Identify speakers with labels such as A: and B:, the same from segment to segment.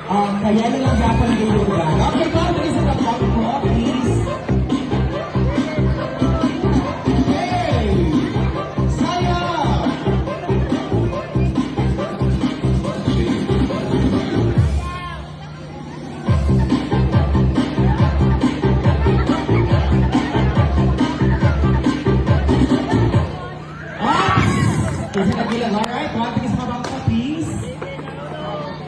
A: Kaya na lang dapat nilulugan. Okay, go, please, sa vlog ko, please. Hey! Sayang! Is it a deal? Alright, one thing is habang ko, please.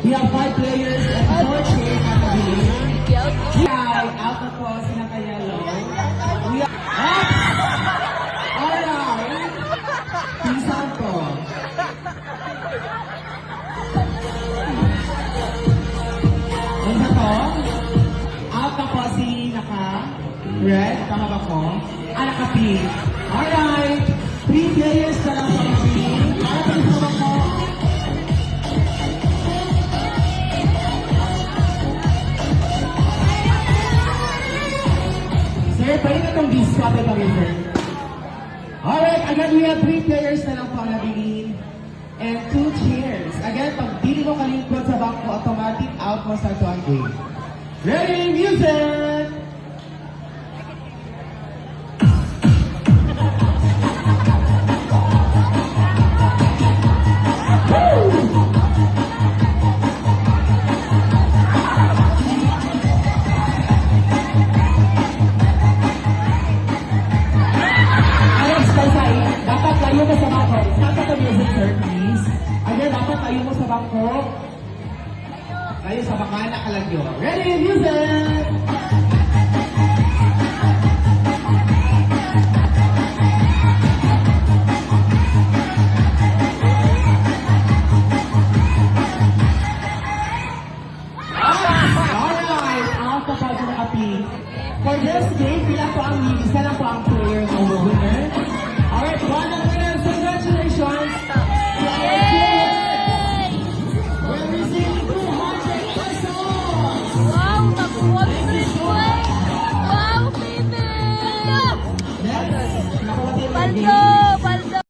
A: We have 5 players and 4 chairs at the beginning. Right, out na po si Nakayalo. We are up! Alright. Peace out po. Ano na to? Out na po si Naka-Red. Tama ba po? Naka-Pink. Alright. 3 players na lang po na Pink. Alright, tama po. Sir, pwede na itong disco at ito rin, sir. Alright, again, we have 3 players na lang po ang nabilin. And 2 chairs. Again, pag dili mo kalingkod sa bangko, automatic out mo sa 1 game. Ready, music! Dapat tayo mo sa bangko. Stop the music, sir, please. Again, dapat tayo mo sa bangko. Tayo sa bakana ka lang yun. Ready, music! Alright, out na po sa api. For this game, pila po ang isa lang po ang player na winner. Alright, one